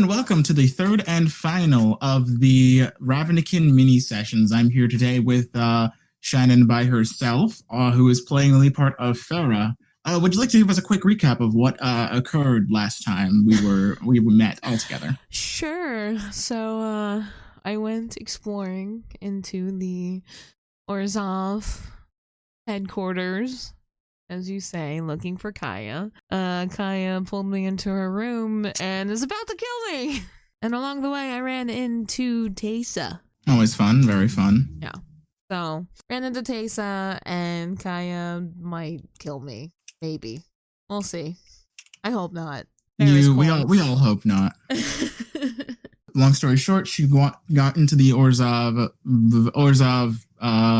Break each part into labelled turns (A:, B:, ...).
A: and welcome to the third and final of the Ravnican mini sessions. I'm here today with Shannon by herself, who is playing the lead part of Farrah. Would you like to give us a quick recap of what occurred last time we met all together?
B: Sure. So I went exploring into the Orzhov headquarters, as you say, looking for Kaya. Kaya pulled me into her room and is about to kill me. And along the way, I ran into Teysa.
A: Always fun, very fun.
B: Yeah. So, ran into Teysa, and Kaya might kill me. Maybe. We'll see. I hope not.
A: We all hope not. Long story short, she got into the Orzhov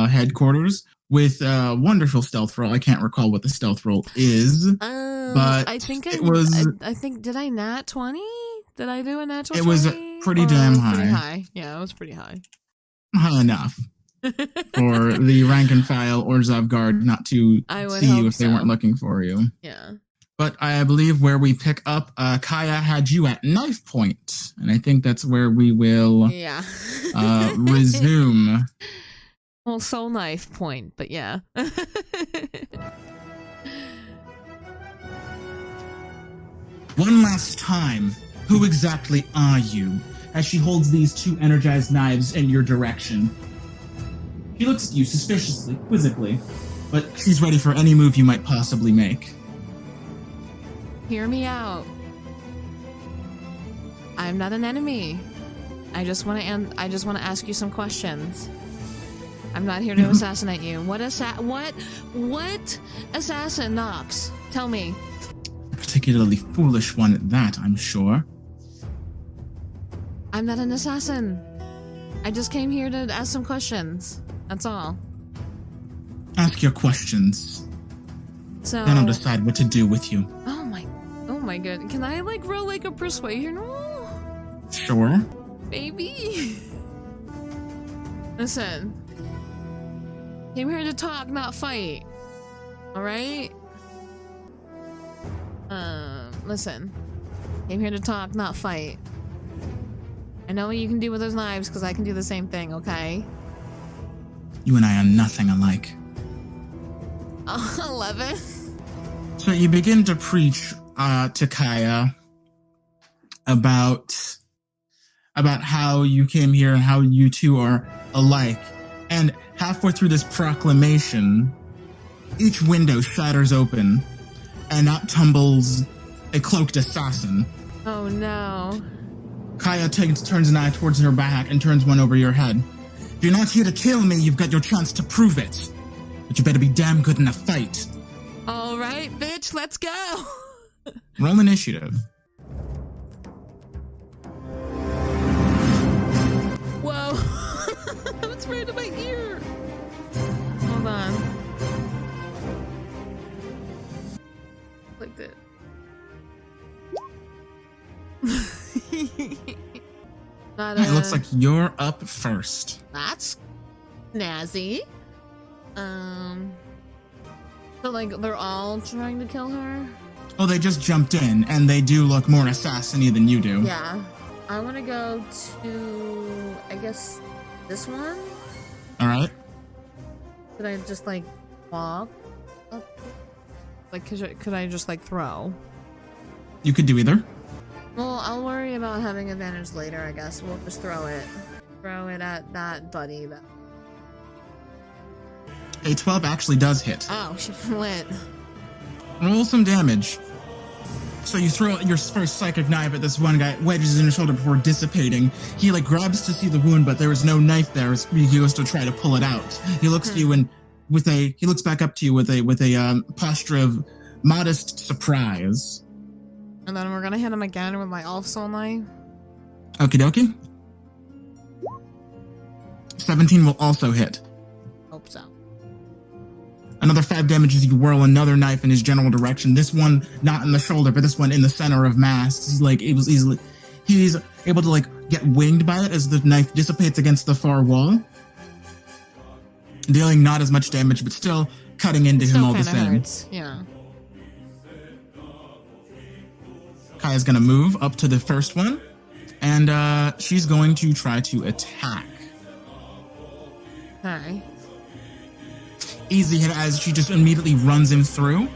A: headquarters with a wonderful stealth roll. I can't recall what the stealth roll is, but
B: I think
A: it was.
B: I think did I nat 20? Did I do a natural 20?
A: It was pretty damn high.
B: Pretty high. Yeah, it was pretty high.
A: High enough for the rank and file Orzhov guard not to see you if they weren't looking for you.
B: Yeah.
A: But I believe where we pick up, Kaya had you at knife point, and I think that's where we will resume.
B: Well, soul knife point, but yeah.
A: One last time, who exactly are you? As she holds these two energized knives in your direction. She looks at you suspiciously, quizzically, but she's ready for any move you might possibly make.
B: Hear me out. I'm not an enemy. I just want to ask you some questions. I'm not here to assassinate you. What assassin knocks? Tell me.
A: A particularly foolish one at that, I'm sure.
B: I'm not an assassin. I just came here to ask some questions. That's all.
A: Ask your questions.
B: So
A: then I'll decide what to do with you.
B: Oh my god. Can I roll a persuasion roll?
A: Sure.
B: Baby. Listen. Came here to talk, not fight. Alright? Listen. Came here to talk, not fight. I know what you can do with those knives, because I can do the same thing, okay?
A: You and I are nothing alike.
B: 11?
A: So you begin to preach to Kaya about how you came here and how you two are alike. And halfway through this proclamation, each window shatters open, and out tumbles a cloaked assassin.
B: Oh no.
A: Kaya turns an eye towards her back and turns one over your head. If you're not here to kill me, you've got your chance to prove it. But you better be damn good in a fight.
B: Alright, bitch, let's go!
A: Roll initiative.
B: Whoa! That's right in my ear! Hold on. Like that.
A: It looks like you're up first.
B: That's snazzy. So they're all trying to kill her?
A: Oh, they just jumped in, and they do look more assassin-y than you do.
B: Yeah. I want to go to, I guess, this one?
A: Alright.
B: Could I just, walk up? Could I just, throw?
A: You could do either.
B: Well, I'll worry about having advantage later, I guess. We'll just throw it. Throw it at that buddy.
A: A 12 actually does hit.
B: Oh, she went.
A: Roll some damage. So you throw your first psychic knife at this one guy, wedges in his shoulder before dissipating. He grabs to see the wound, but there is no knife there. He goes to try to pull it out. He looks at you and he looks back up to you with a posture of modest surprise.
B: And then we're gonna hit him again with my elf soul knife.
A: Okie dokie. 17 will also hit.
B: Hope so.
A: Another 5 damage as you whirl another knife in his general direction. This one not in the shoulder, but this one in the center of mass. He's able to get winged by it as the knife dissipates against the far wall, dealing not as much damage, but still cutting into him all the same.
B: Hurts. Yeah.
A: Kaya's gonna move up to the first one And she's going to try to attack.
B: Hi.
A: Easy hit as she just immediately runs him through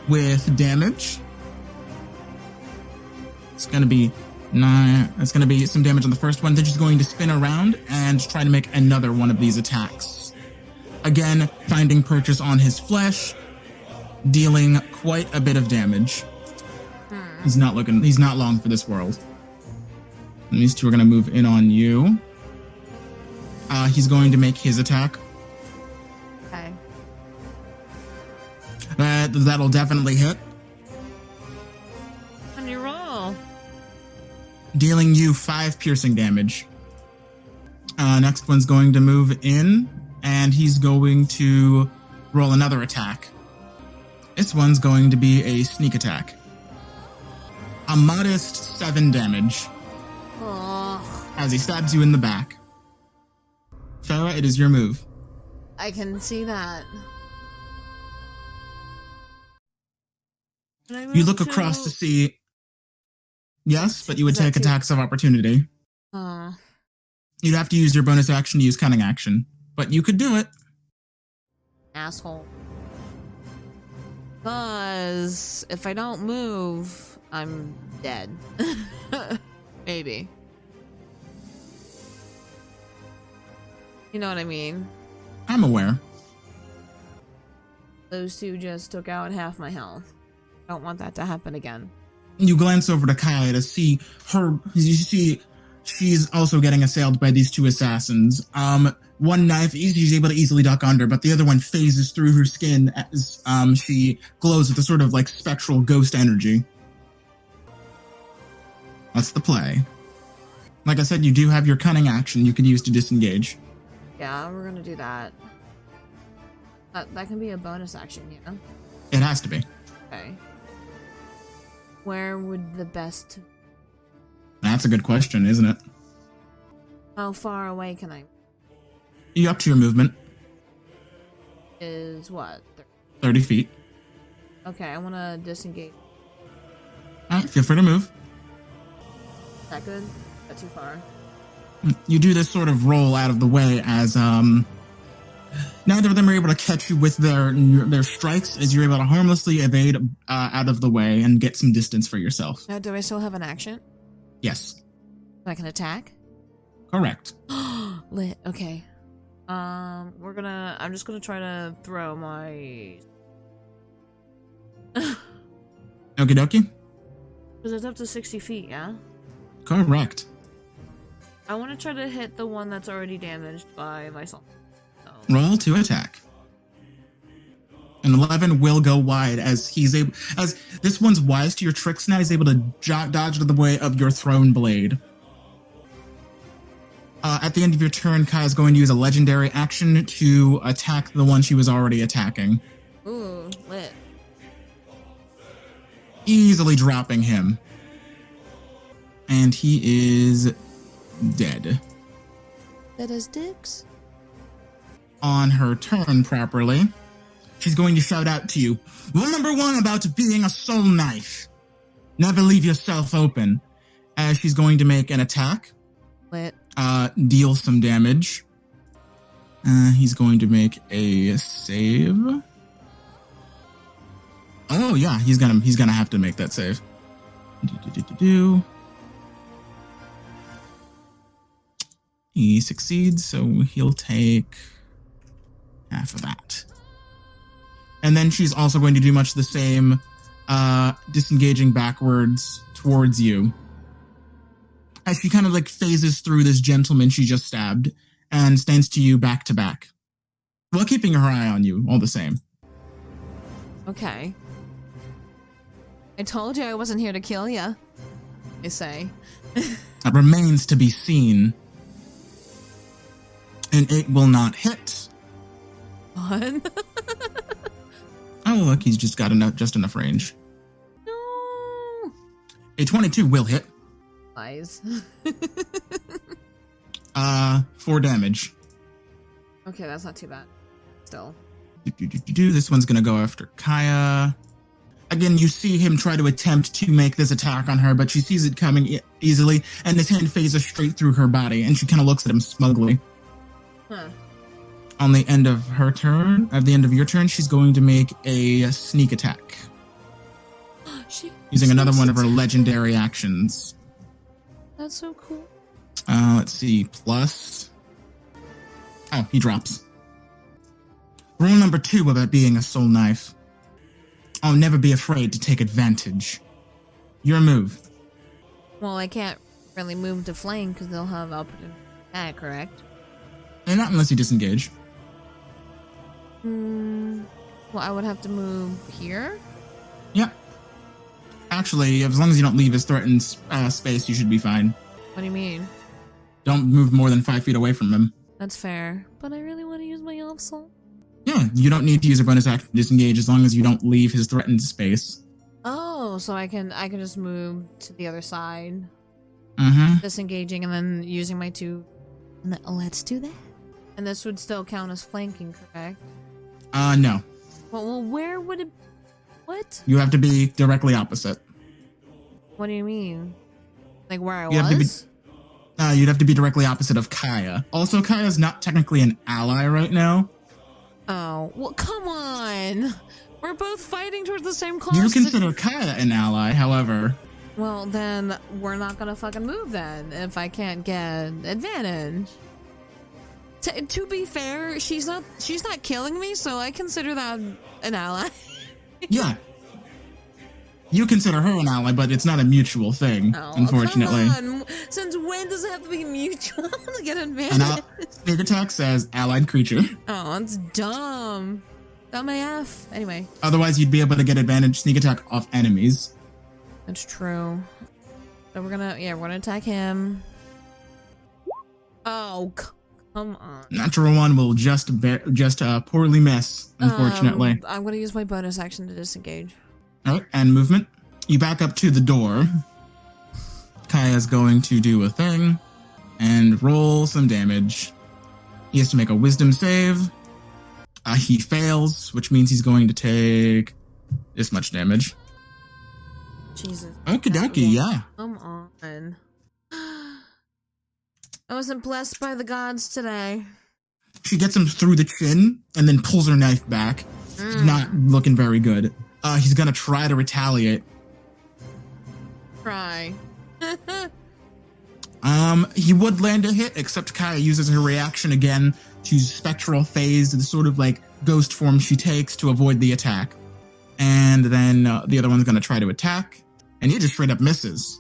A: with damage. It's going to be it's going to be some damage on the first one. Then she's going to spin around and try to make another one of these attacks. Again, finding purchase on his flesh, dealing quite a bit of damage. He's not long for this world. And these two are going to move in on you. He's going to make his attack.
B: Okay.
A: That'll definitely hit.
B: On your roll.
A: Dealing you 5 piercing damage. Next one's going to move in, and he's going to roll another attack. This one's going to be a sneak attack. A modest 7 damage. As he stabs you in the back. Farrah, it is your move.
B: I can see that.
A: You look across to see... Yes, but you would take attacks of opportunity. You'd have to use your bonus action to use cunning action. But you could do it.
B: Asshole. Because if I don't move, I'm dead. Maybe. You know what I mean?
A: I'm aware.
B: Those two just took out half my health. Don't want that to happen again.
A: You glance over to Kaya to see her. You see she's also getting assailed by these two assassins. One knife, she's able to easily duck under, but the other one phases through her skin as she glows with a sort of like spectral ghost energy. That's the play. Like I said, you do have your cunning action you could use to disengage.
B: Yeah, we're gonna do that. That can be a bonus action, yeah?
A: It has to be.
B: Okay. Where would the best...
A: That's a good question, isn't it?
B: How far away can I...
A: You up to your movement.
B: Is what?
A: 30 feet.
B: Okay, I want to disengage.
A: Alright, feel free to move.
B: Is that good? Is that too far?
A: You do this sort of roll out of the way as neither of them are able to catch you with their strikes, as you're able to harmlessly evade out of the way and get some distance for yourself.
B: Now, do I still have an action?
A: Yes.
B: I can attack?
A: Correct.
B: Lit. Okay. I'm just gonna try to throw my...
A: Okie dokie?
B: Because it's up to 60 feet, yeah?
A: Correct.
B: I want to try to hit the one that's already damaged by myself. So.
A: Roll to attack. An 11 will go wide as this one's wise to your tricks now. He's able to dodge out of the way of your thrown blade. At the end of your turn, Kai is going to use a legendary action to attack the one she was already attacking.
B: Ooh, lit.
A: Easily dropping him. And he is dead.
B: Dead as dicks?
A: On her turn properly, she's going to shout out to you, Rule number 1 about being a soul knife. Never leave yourself open. As she's going to make an attack.
B: Lit.
A: Deal some damage. He's going to make a save. Oh yeah, he's gonna have to make that save. He succeeds, so he'll take half of that. And then she's also going to do much the same, disengaging backwards towards you. As she kind of like phases through this gentleman she just stabbed and stands to you back to back. While keeping her eye on you, all the same.
B: Okay. I told you I wasn't here to kill ya. You say.
A: That remains to be seen. And it will not hit.
B: What?
A: Oh, look, he's just got enough range.
B: No.
A: A 22 will hit.
B: Lies.
A: 4 damage.
B: Okay, that's not too bad. Still.
A: This one's gonna go after Kaya. Again, you see him try to attempt to make this attack on her, but she sees it coming easily, and his hand phases straight through her body, and she kind of looks at him smugly.
B: Huh.
A: On the end of her turn, at the end of your turn, she's going to make a sneak attack. Using another one of her legendary actions.
B: That's so cool.
A: Let's see, plus... Oh, he drops. Rule number 2 about being a soul knife. I'll never be afraid to take advantage. Your move.
B: Well, I can't really move to flank because they'll have opportunity attack, correct?
A: And not unless you disengage.
B: Well, I would have to move here?
A: Yeah. Actually, as long as you don't leave his threatened space, you should be fine.
B: What do you mean?
A: Don't move more than 5 feet away from him.
B: That's fair. But I really want to use my elf soul.
A: Yeah, you don't need to use a bonus action to disengage as long as you don't leave his threatened space.
B: Oh, so I can just move to the other side.
A: Mm-hmm.
B: Disengaging and then using my 2. Let's do that. And this would still count as flanking, correct?
A: No.
B: Well, where would it... What?
A: You have to be directly opposite.
B: What do you mean? Like where I
A: You have to
B: was?
A: you'd have to be directly opposite of Kaya. Also, Kaya's not technically an ally right now.
B: Oh, well, come on. We're both fighting towards the same cause.
A: You consider Kaya an ally, however.
B: Well, then we're not gonna fucking move then if I can't get advantage. To be fair, she's not killing me, so I consider that an ally.
A: Yeah. You consider her an ally, but it's not a mutual thing, unfortunately.
B: Come on. Since when does it have to be mutual to get advantage?
A: Sneak attack says allied creature.
B: Oh, it's dumb. Dumb AF. Anyway.
A: Otherwise, you'd be able to get advantage sneak attack off enemies.
B: That's true. So we're gonna attack him. Oh, come on.
A: Natural 1 will just poorly miss, unfortunately.
B: I'm gonna use my bonus action to disengage.
A: Alright, and movement. You back up to the door. Kaya's going to do a thing and roll some damage. He has to make a wisdom save. He fails, which means he's going to take this much damage.
B: Jesus.
A: Okie dokie, yeah.
B: Come on. I wasn't blessed by the gods today.
A: She gets him through the chin and then pulls her knife back. Not looking very good. He's gonna try to retaliate.
B: Try.
A: He would land a hit, except Kaya uses her reaction again to spectral phase, the sort of like ghost form she takes to avoid the attack. And then the other one's gonna try to attack, and he just straight up misses.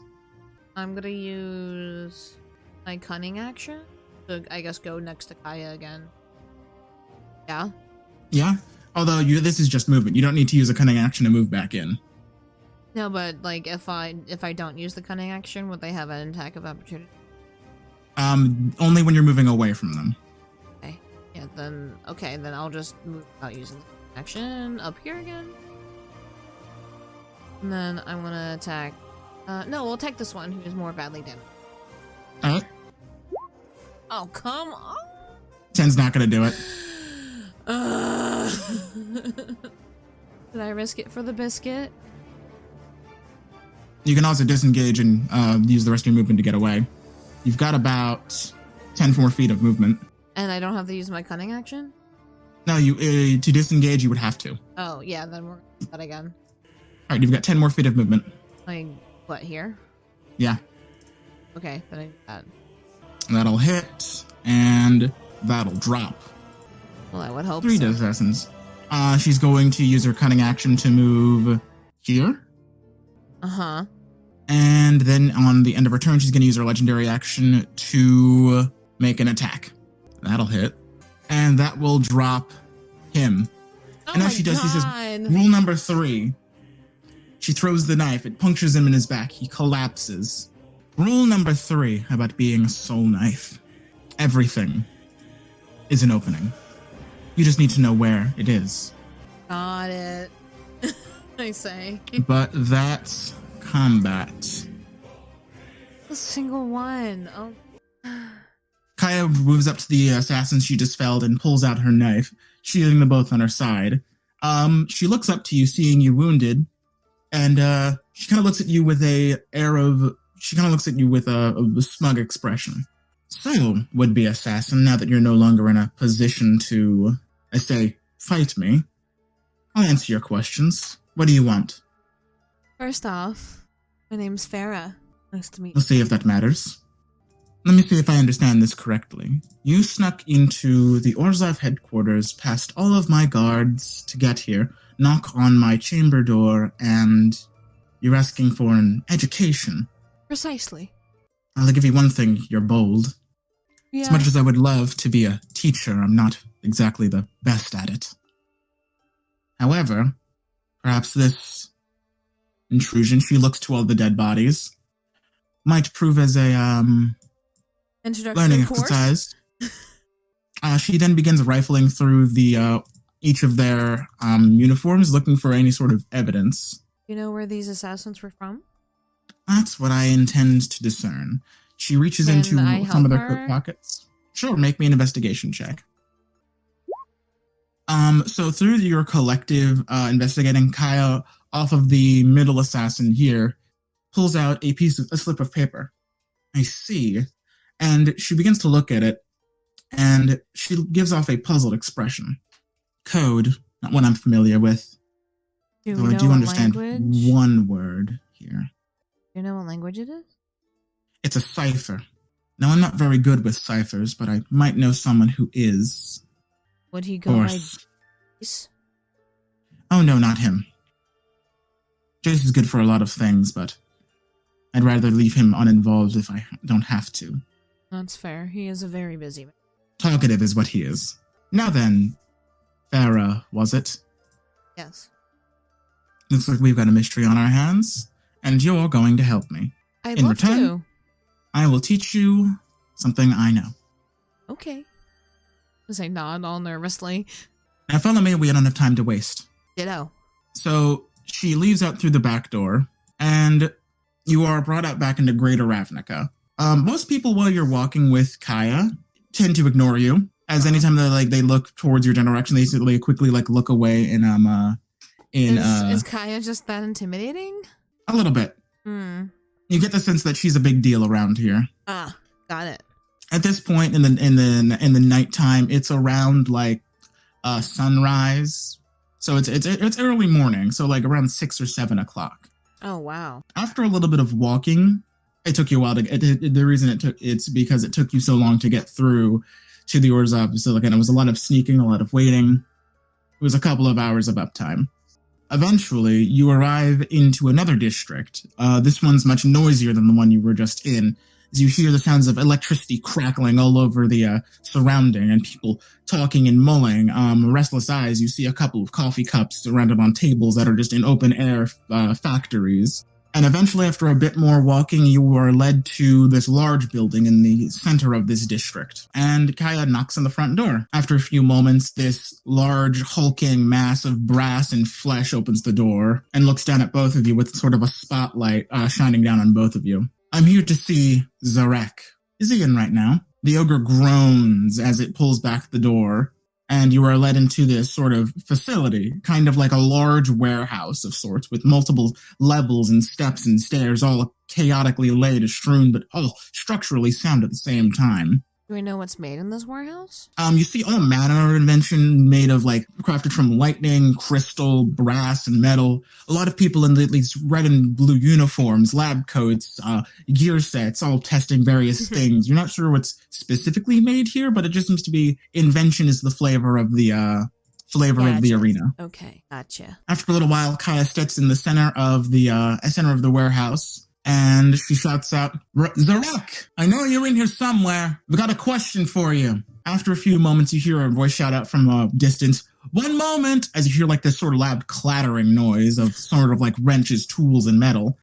B: I'm gonna use my cunning action to, I guess, go next to Kaya again. Yeah?
A: Yeah? Although this is just movement. You don't need to use a cunning action to move back in.
B: No, but like if I don't use the cunning action, would they have an attack of opportunity?
A: Only when you're moving away from them.
B: Okay. Yeah, then I'll just move without using the action up here again. And then I'm gonna attack no, we'll attack this one who is more badly damaged.
A: Alright.
B: Oh, come on.
A: 10's not gonna do it.
B: Did I risk it for the biscuit?
A: You can also disengage and use the rest of your movement to get away. You've got about 10 more feet of movement.
B: And I don't have to use my cunning action?
A: No, you to disengage, you would have to.
B: Oh, yeah, then we're gonna do that again.
A: Alright, you've got 10 more feet of movement.
B: Like, what, here?
A: Yeah.
B: Okay, then I do that.
A: That'll hit, and that'll drop.
B: Well, I would hope
A: 3
B: so.
A: assassins. She's going to use her cunning action to move here.
B: Uh-huh.
A: And then on the end of her turn, she's going to use her legendary action to make an attack. That'll hit. And that will drop him.
B: Oh
A: and as she does, he says, rule number 3. She throws the knife. It punctures him in his back. He collapses. Rule number 3 about being a soul knife. Everything is an opening. You just need to know where it is.
B: Got it. I say.
A: But that's combat.
B: A single one. Oh.
A: Kaya moves up to the assassins she just felled and pulls out her knife, shielding them both on her side. She looks up to you, seeing you wounded, And she kind of looks at you with a smug expression. So, would-be assassin, now that you're no longer in a position to, fight me, I'll answer your questions. What do you want?
B: First off, my name's Farrah. Nice to meet you.
A: We'll see if that matters. Let me see if I understand this correctly. You snuck into the Orzhov headquarters past all of my guards to get here, knock on my chamber door, and you're asking for an education.
B: Precisely.
A: I'll give you one thing, you're bold.
B: Yeah.
A: As much as I would love to be a teacher, I'm not exactly the best at it. However, perhaps this intrusion, she looks to all the dead bodies, might prove as a
B: introductory
A: learning
B: course?
A: exercise. She then begins rifling through the each of their uniforms, looking for any sort of evidence.
B: You know where these assassins were from?
A: That's what I intend to discern. She reaches
B: Can
A: into
B: I
A: some of their
B: help her?
A: coat pockets. Sure, make me an investigation check. So through your collective investigating, Kaya, off of the middle assassin here, pulls out a slip of paper. I see. And she begins to look at it, and she gives off a puzzled expression. Code, not one I'm familiar with.
B: Do
A: Though
B: we
A: I
B: know
A: do
B: what
A: understand
B: language?
A: one word here.
B: Do you know what language it is?
A: It's a cipher. Now, I'm not very good with ciphers, but I might know someone who is.
B: Would he go by
A: Course.
B: Jace?
A: Oh, no, not him. Jace is good for a lot of things, but I'd rather leave him uninvolved if I don't have to.
B: That's fair. He is a very busy man.
A: Talkative is what he is. Now then, Farrah, was it?
B: Yes.
A: Looks like we've got a mystery on our hands, and you're going to help me.
B: I'd
A: In
B: love
A: return-
B: to.
A: I will teach you something I know.
B: Okay. As I nod all nervously.
A: Now follow me, we don't have time to waste.
B: Ditto.
A: So she leaves out through the back door, and you are brought out back into Greater Ravnica. Most people, while you're walking with Kaya, tend to ignore you, as anytime they look towards your direction, they quickly look away
B: Is Kaya just that intimidating?
A: a little bit. You get the sense that she's a big deal around here.
B: Ah, got it.
A: At this point in the nighttime, it's around sunrise, so it's early morning, so around 6 or 7 o'clock.
B: Oh, wow.
A: After a little bit of walking, it took you a while to get. The reason it's because it took you so long to get through to the Orzhov Basilica, and it was a lot of sneaking, a lot of waiting. It was a couple of hours of uptime. Eventually, you arrive into another district. This one's much noisier than the one you were just in, as you hear the sounds of electricity crackling all over the surrounding and people talking and mulling. Restless eyes, you see a couple of coffee cups surrounded on tables that are just in open-air factories. And eventually, after a bit more walking, you are led to this large building in the center of this district. And Kaya knocks on the front door. After a few moments, this large, hulking mass of brass and flesh opens the door and looks down at both of you with sort of a spotlight shining down on both of you. I'm here to see Zarek. Is he in right now? The ogre groans as it pulls back the door, and you are led into this sort of facility, kind of like a large warehouse of sorts, with multiple levels and steps and stairs, all chaotically laid and strewn, but all structurally sound at the same time.
B: Do we know what's made in this warehouse?
A: You see all manner of invention made of crafted from lightning, crystal, brass, and metal. A lot of people in these red and blue uniforms, lab coats, gear sets, all testing various things. You're not sure what's specifically made here, but it just seems to be invention is the flavor of the arena.
B: Okay, gotcha.
A: After a little while, Kaya steps in the center of the warehouse. And she shouts out, Zarek, I know you're in here somewhere. We've got a question for you. After a few moments, you hear a voice shout out from a distance, 1 moment, as you hear this sort of loud clattering noise of sort of wrenches, tools, and metal.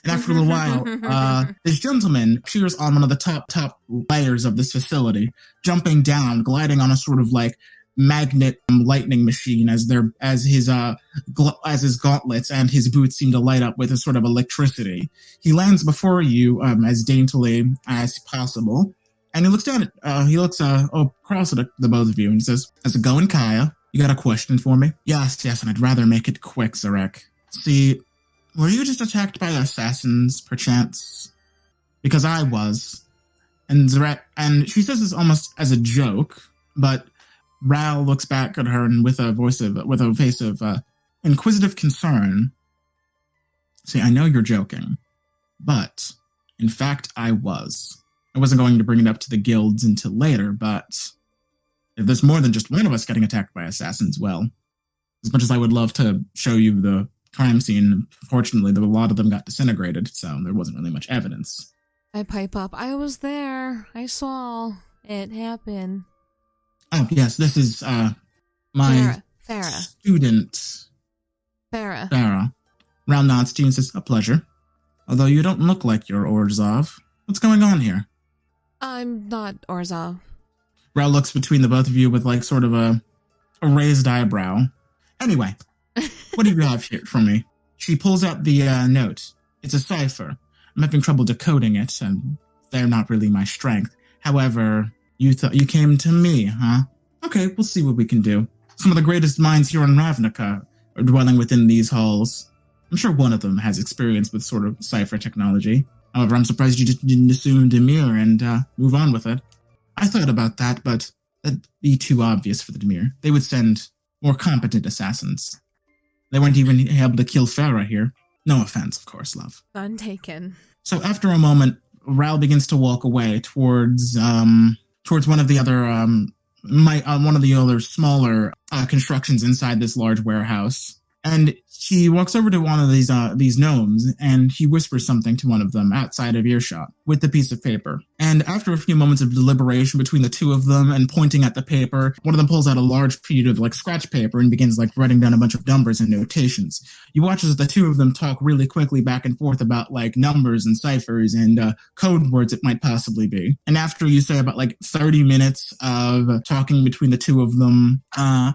A: And after a little while, this gentleman cheers on one of the top layers of this facility, jumping down, gliding on a sort of magnet lightning machine as his gauntlets and his boots seem to light up with a sort of electricity. He lands before you as daintily as possible, And he looks down at, across at the both of you and says, "How's it going, Kaya? You got a question for me?" Yes, and I'd rather make it quick, Zarek. See, were you just attacked by assassins, perchance? Because I was. And Zarek, and she says this almost as a joke, but Ral looks back at her and with a face of inquisitive concern. See, I know you're joking, but in fact, I was. I wasn't going to bring it up to the guilds until later, but if there's more than just one of us getting attacked by assassins, well, as much as I would love to show you the crime scene, fortunately, a lot of them got disintegrated, so there wasn't really much evidence.
B: I pipe up. I was there. I saw it happen.
A: Oh, yes, this is my
B: Farrah.
A: Student.
B: Farrah.
A: Ral nods to you and says, "A pleasure. Although you don't look like you're Orzhov. What's going on here?"
B: I'm not Orzhov.
A: Ral looks between the both of you with like sort of a raised eyebrow. Anyway, what do you have here for me? She pulls out the note. It's a cipher. I'm having trouble decoding it, and they're not really my strength. However, you came to me, huh? Okay, we'll see what we can do. Some of the greatest minds here in Ravnica are dwelling within these halls. I'm sure one of them has experience with sort of cipher technology. However, I'm surprised you just didn't assume Demir and move on with it. I thought about that, but that'd be too obvious for the Demir. They would send more competent assassins. They weren't even able to kill Farrah here. No offense, of course, love.
B: None taken.
A: So after a moment, Ral begins to walk away towards one of the other one of the other smaller constructions inside this large warehouse. And he walks over to one of these gnomes, and he whispers something to one of them outside of earshot with the piece of paper. And after a few moments of deliberation between the two of them and pointing at the paper, one of them pulls out a large sheet of like scratch paper and begins like writing down a bunch of numbers and notations. You watch as the two of them talk really quickly back and forth about like numbers and ciphers and code words it might possibly be. And after you say about like 30 minutes of talking between the two of them,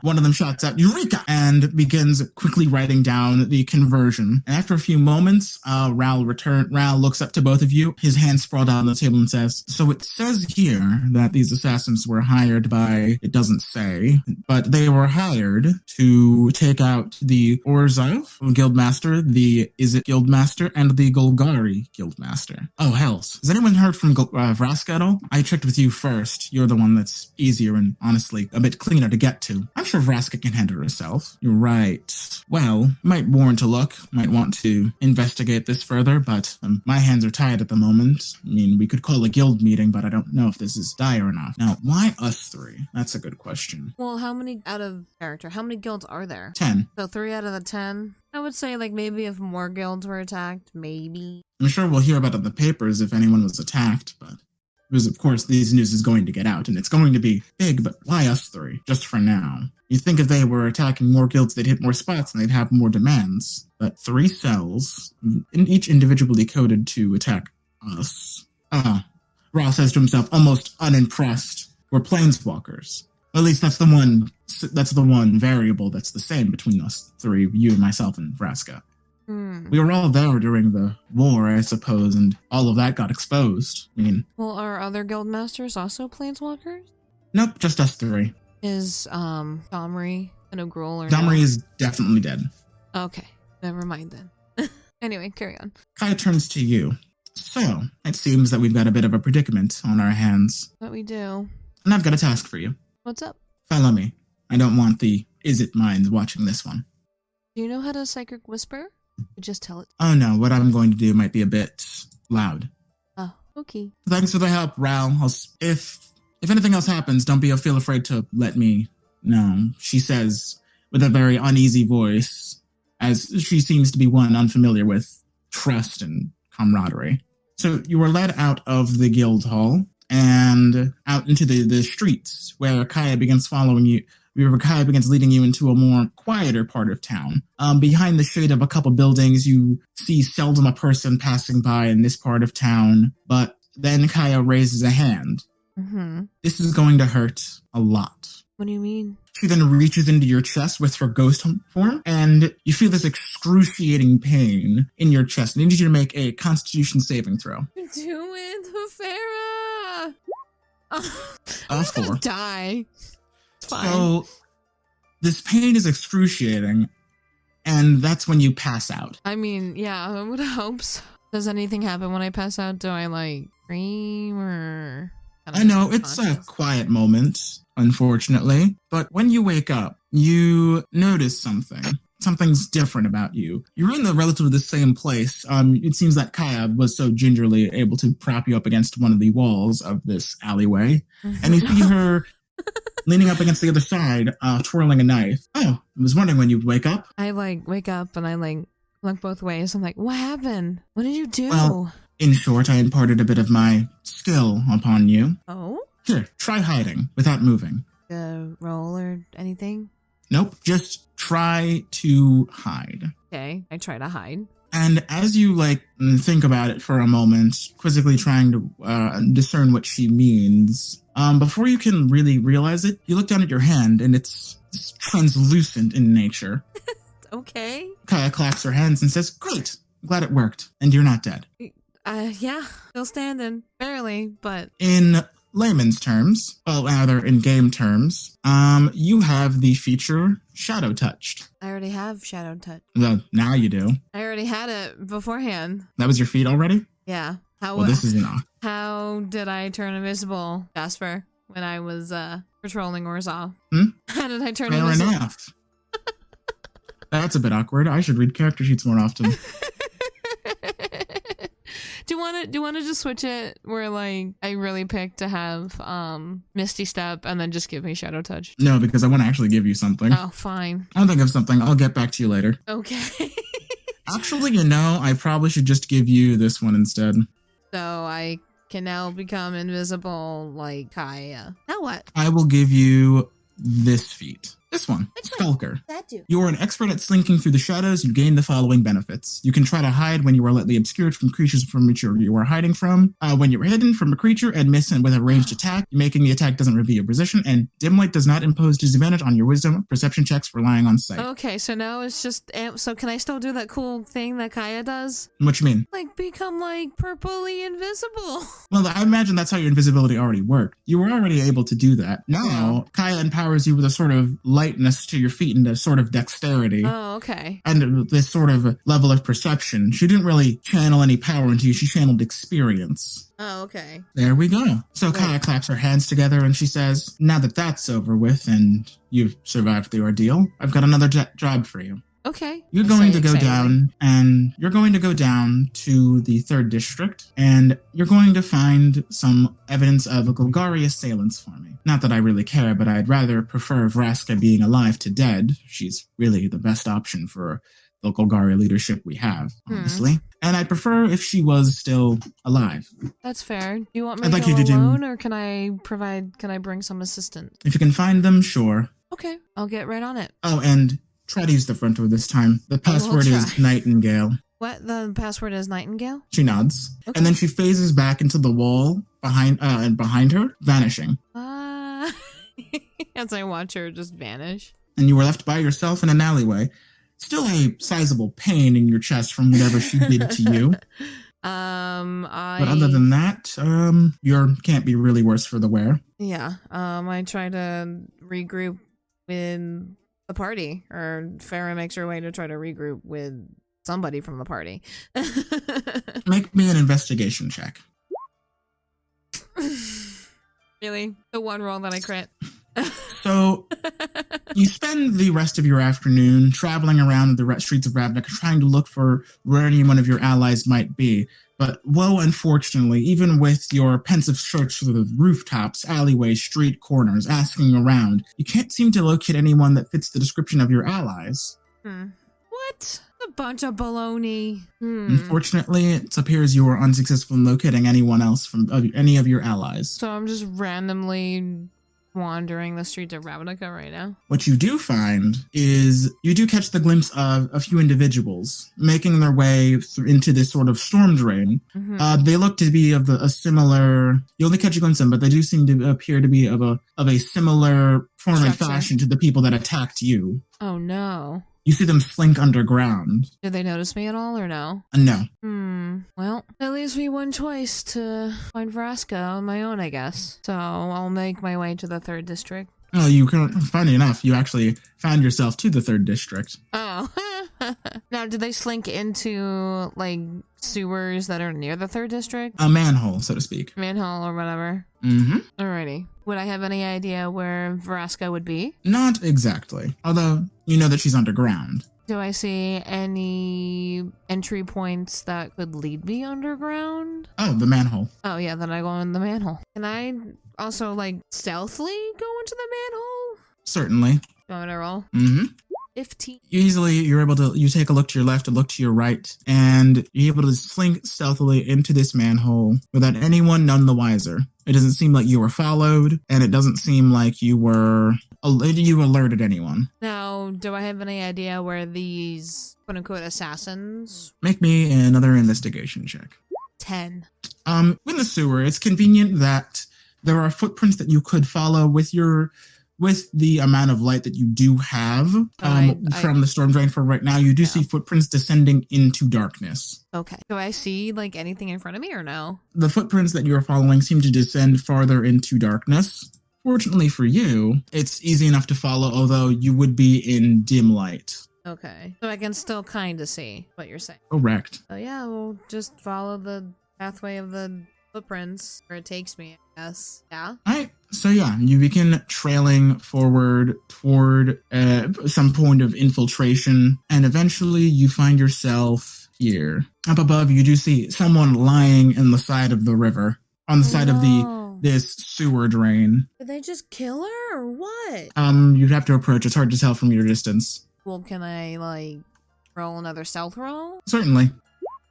A: one of them shouts out "Eureka!" and begins quickly writing down the conversion. And after a few moments, Ral looks up to both of you, his hands sprawled out on the table and says, "So it says here that these assassins were hired by," it doesn't say, but they were hired to take out the Orzhov Guildmaster, the Izzet Guildmaster, and the Golgari Guildmaster. Oh, hells. Has anyone heard from Vraska at all? I checked with you first. You're the one that's easier and honestly a bit cleaner to get to. I'm sure Vraska can handle herself. You're right. Well, might warrant a look. Might want to investigate this further, but my hands are tied at the moment. I mean, we could call a guild meeting, but I don't know if this is dire enough. Now, why us three? That's a good question.
B: Well, how many out of character? How many guilds are there?
A: 10.
B: So 3 out of the 10? I would say like maybe if more guilds were attacked, maybe.
A: I'm sure we'll hear about it in the papers if anyone was attacked, but because of course these news is going to get out and it's going to be big, but why us three? Just for now. You think if they were attacking more guilds, they'd hit more spots and they'd have more demands. But 3 cells, each individually coded to attack us. Ral says to himself, almost unimpressed, we're planeswalkers. At least that's the one variable that's the same between us 3, you, myself, and Vraska. We were all there during the war, I suppose, and all of that got exposed. I mean...
B: Well, are other guildmasters also planeswalkers?
A: Nope, just us 3.
B: Is, Domri and Ogrul or
A: Domri
B: no?
A: is definitely dead.
B: Okay, never mind then. Anyway, carry on.
A: Kaya turns to you. So, it seems that we've got a bit of a predicament on our hands.
B: What we do.
A: And I've got a task for you.
B: What's up?
A: Follow me. I don't want the Izzet minds watching this one.
B: Do you know how to psychic whisper? Or just tell it.
A: Oh no, what I'm going to do might be a bit loud.
B: Oh, okay.
A: Thanks for the help, Ral. If anything else happens, don't feel afraid to let me know, she says with a very uneasy voice, as she seems to be one unfamiliar with trust and camaraderie. So you were led out of the guild hall and out into the streets where Kaya begins following you. Kaya begins leading you into a more quieter part of town. Behind the shade of a couple buildings, you see seldom a person passing by in this part of town, but then Kaya raises a hand.
B: Mm-hmm.
A: This is going to hurt a lot.
B: What do you mean?
A: She then reaches into your chest with her ghost form, and you feel this excruciating pain in your chest. I need you to make a Constitution saving throw.
B: Do it, Farrah! I'm just
A: 4.
B: gonna die. It's fine.
A: So this pain is excruciating, and that's when you pass out.
B: I mean, yeah, I would hope so. Does anything happen when I pass out? Do I like scream or?
A: I know it's a quiet moment, unfortunately, but when you wake up, you notice something. Something's different about you. You're in the relatively the same place. It seems that Kaya was so gingerly able to prop you up against one of the walls of this alleyway, and you see her leaning up against the other side, twirling a knife. Oh, I was wondering when you'd wake up.
B: I wake up and I look both ways. I'm like, what happened? What did you do?
A: Well, in short, I imparted a bit of my skill upon you.
B: Oh?
A: Here, try hiding without moving.
B: Roll or anything?
A: Nope, just try to hide.
B: Okay, I try to hide.
A: And as you think about it for a moment, quizzically trying to discern what she means, before you can really realize it, you look down at your hand and it's translucent in nature.
B: Okay.
A: Kaya claps her hands and says, "Great, I'm glad it worked, and you're not dead."
B: Yeah, still standing, barely, but
A: in layman's terms, well, rather in game terms, you have the feature Shadow Touched.
B: I already have Shadow Touch.
A: Well, now you do.
B: I already had it beforehand.
A: That was your feat already?
B: Yeah.
A: Well, this is enough.
B: How did I turn invisible, Jasper, when I was patrolling Orzhov? How did I turn invisible?
A: Fair enough. That's a bit awkward. I should read character sheets more often.
B: Do you want to just switch it where I really pick to have Misty Step and then just give me Shadow Touch?
A: No, because I want to actually give you something.
B: Oh, fine.
A: I'll think of something. I'll get back to you later.
B: Okay.
A: Actually, I probably should just give you this one instead.
B: So I can now become invisible like Kaya. Now what?
A: I will give you this feat. This one, Stalker.
B: That do.
A: You are an expert at slinking through the shadows. You gain the following benefits. You can try to hide when you are lightly obscured from creatures from which you are hiding from. When you're hidden from a creature and miss with a ranged attack, making the attack doesn't reveal your position, and dim light does not impose disadvantage on your wisdom perception checks relying on sight.
B: Okay, so now it's just so can I still do that cool thing that Kaya does?
A: What you mean?
B: Become purplely invisible.
A: Well, I imagine that's how your invisibility already worked. You were already able to do that. Now, Kaya empowers you with a sort of lightness to your feet and a sort of dexterity.
B: Oh, okay.
A: And this sort of level of perception. She didn't really channel any power into you. She channeled experience.
B: Oh, okay.
A: There we go. So Kaya claps her hands together and she says, "Now that that's over with and you've survived the ordeal, I've got another job for you."
B: Okay.
A: You're going to go down to the 3rd district and you're going to find some evidence of a Golgari assailants for me. Not that I really care, but I'd rather prefer Vraska being alive to dead. She's really the best option for the Golgari leadership we have, honestly. And I'd prefer if she was still alive.
B: That's fair. Do you want me to go alone or can I bring some assistance?
A: If you can find them, sure.
B: Okay. I'll get right on it.
A: Oh, and try to use the front door this time. The password is Nightingale.
B: What? The password is Nightingale?
A: She nods. Okay. And then she phases back into the wall behind her, vanishing.
B: As I watch her just vanish.
A: And you were left by yourself in an alleyway. Still a sizable pain in your chest from whatever she did to you. But other than that, your can't be really worse for the wear.
B: Yeah. I try to regroup with the party, or Farrah makes her way to try to regroup with somebody from the party.
A: Make me an investigation check.
B: Really? The one roll that I crit.
A: So, you spend the rest of your afternoon traveling around the streets of Ravnica trying to look for where any one of your allies might be. But, unfortunately, even with your pensive search through the rooftops, alleyways, street corners, asking around, you can't seem to locate anyone that fits the description of your allies.
B: What? A bunch of baloney.
A: Unfortunately, it appears you were unsuccessful in locating anyone else from any of your allies.
B: So I'm just randomly wandering the streets of Ravnica right now.
A: What you do find is you do catch the glimpse of a few individuals making their way into this sort of storm drain. They look to be of a similar. You only catch a glimpse of them, but they do seem to appear to be of a similar form and fashion to the people that attacked you.
B: Oh no!
A: You see them slink underground.
B: Did they notice me at all or no?
A: No.
B: Well, that leaves me one choice to find Vraska on my own, I guess. So I'll make my way to the 3rd district.
A: Oh, funny enough, you actually found yourself to the 3rd district.
B: Oh. Now, did they slink into, like, sewers that are near the 3rd district?
A: A manhole, so to speak.
B: Manhole or whatever.
A: Mm-hmm.
B: Alrighty. Would I have any idea where Vraska would be?
A: Not exactly. Although, you know that she's underground.
B: Do I see any entry points that could lead me underground?
A: Oh, the manhole.
B: Oh, yeah, then I go in the manhole. Can I also, like, stealthily go into the manhole?
A: Certainly.
B: You want me to roll?
A: Mm-hmm.
B: 15.
A: You take a look to your left, a look to your right, and you're able to slink stealthily into this manhole without anyone none the wiser. It doesn't seem like you were followed, and it doesn't seem like you alerted anyone.
B: Now, do I have any idea where these quote-unquote assassins?
A: Make me another investigation check.
B: 10.
A: In the sewer, it's convenient that there are footprints that you could follow with the amount of light that you do have from the storm drain for right now. You do see footprints descending into darkness.
B: Okay. Do I see, like, anything in front of me or no?
A: The footprints that you're following seem to descend farther into darkness. Fortunately for you, it's easy enough to follow, although you would be in dim light.
B: Okay. So I can still kind of see what you're saying.
A: Correct.
B: So yeah, we'll just follow the pathway of the footprints where it takes me, I guess. Yeah?
A: Alright, so yeah, you begin trailing forward toward some point of infiltration, and eventually you find yourself here. Up above, you do see someone lying in the side of the river, on the side of this sewer drain.
B: Did they just kill her or what?
A: You'd have to approach. It's hard to tell from your distance.
B: Well, can I, like, roll another stealth roll?
A: Certainly.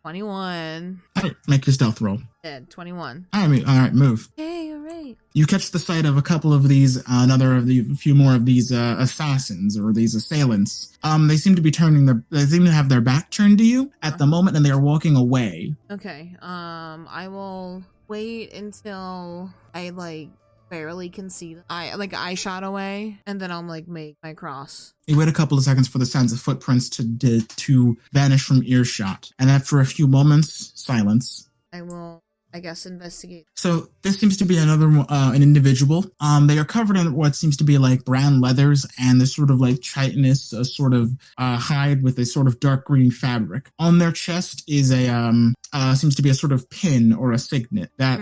B: 21.
A: Alright, make your stealth roll.
B: Dead. 21.
A: Alright, move.
B: Hey, alright.
A: You catch the sight of a couple of these, a few more of these assassins or these assailants. They seem to have their back turned to you at the moment, and they are walking away.
B: Okay. I will wait until I, like, barely can see them. I shot away, and then I'll, like, make my cross.
A: You wait a couple of seconds for the sounds of footprints to vanish from earshot, and after a few moments, silence.
B: I will, I guess, investigate.
A: So this seems to be an individual. They are covered in what seems to be like brown leathers and this sort of like chitinous sort of hide with a sort of dark green fabric. On their chest is seems to be a sort of pin or a signet that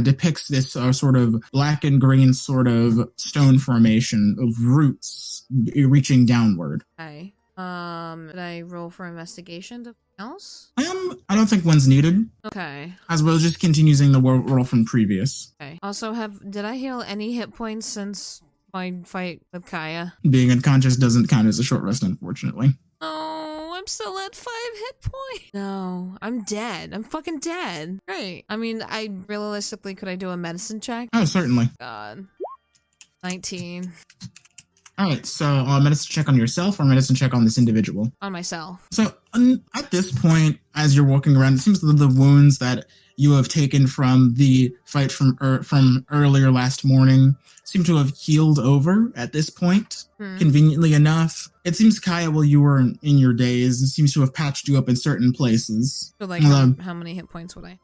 A: depicts this sort of black and green sort of stone formation of roots reaching downward.
B: Okay. Did I roll for investigation to else?
A: I don't think one's needed.
B: Okay.
A: As well as just continuing the roll from previous.
B: Okay. Also, did I heal any hit points since my fight with Kaya?
A: Being unconscious doesn't count as a short rest, unfortunately.
B: Oh, I'm still at 5 hit points. No, I'm dead. I'm fucking dead. Great. I mean, realistically, could I do a medicine check?
A: Oh, certainly.
B: God. 19.
A: Alright, so medicine check on yourself or medicine check on this individual?
B: On myself.
A: So at this point, as you're walking around, it seems that the wounds that you have taken from the fight from earlier last morning seem to have healed over at this point. Conveniently enough, it seems Kaya, while you were in your days, seems to have patched you up in certain places.
B: So like, how many hit points would I?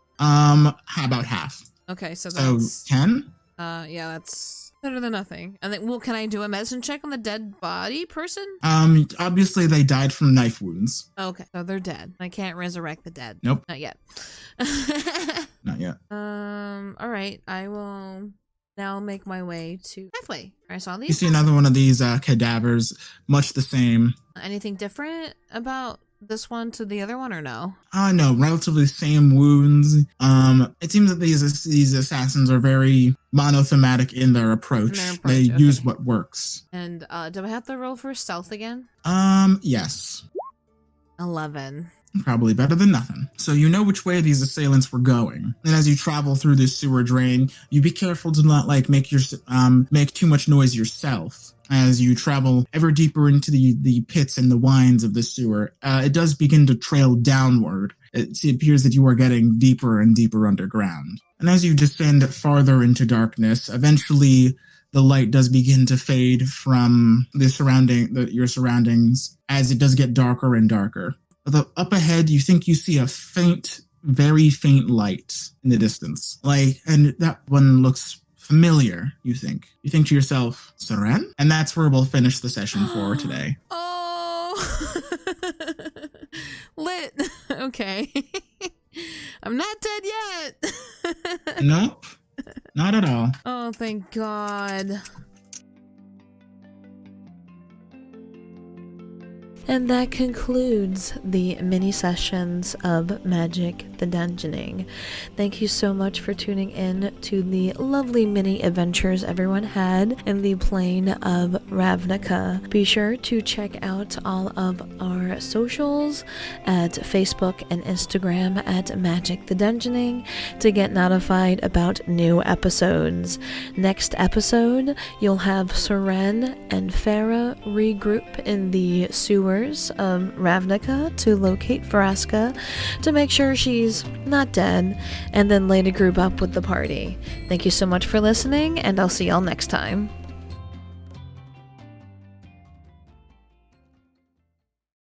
A: About half.
B: Okay, so that's
A: 10.
B: Yeah, that's better than nothing. And then, can I do a medicine check on the dead body person?
A: Obviously they died from knife wounds.
B: Okay, so they're dead. I can't resurrect the dead.
A: Nope.
B: Not yet.
A: Not yet.
B: All right. I will now make my way to pathway. I saw these.
A: You see another one of these cadavers, much the same.
B: Anything different about this one to the other one, or no?
A: No, relatively same wounds. It seems that these assassins are very monothematic in their approach. They use what works.
B: And do I have to roll for stealth again?
A: Yes.
B: 11.
A: Probably better than nothing. So you know which way these assailants were going. And as you travel through this sewer drain, you be careful to not make too much noise yourself. As you travel ever deeper into the pits and the winds of the sewer, it does begin to trail downward. It appears that you are getting deeper and deeper underground. And as you descend farther into darkness, eventually the light does begin to fade from your surroundings as it does get darker and darker. Up ahead, you think you see a faint, very faint light in the distance. And that one looks familiar, you think. You think to yourself, Seren? And that's where we'll finish the session for today.
B: Oh! Lit. Okay. I'm not dead yet.
A: Nope. Not at all.
B: Oh, thank God. And that concludes the mini sessions of Magic the Dungeoning. Thank you so much for tuning in to the lovely mini adventures everyone had in the plane of Ravnica. Be sure to check out all of our socials at Facebook and Instagram at Magic the Dungeoning to get notified about new episodes. Next episode, you'll have Seren and Farrah regroup in the sewers of Ravnica to locate Vraska to make sure she's not dead, and then later group up with the party. Thank you so much for listening, and I'll see y'all next time.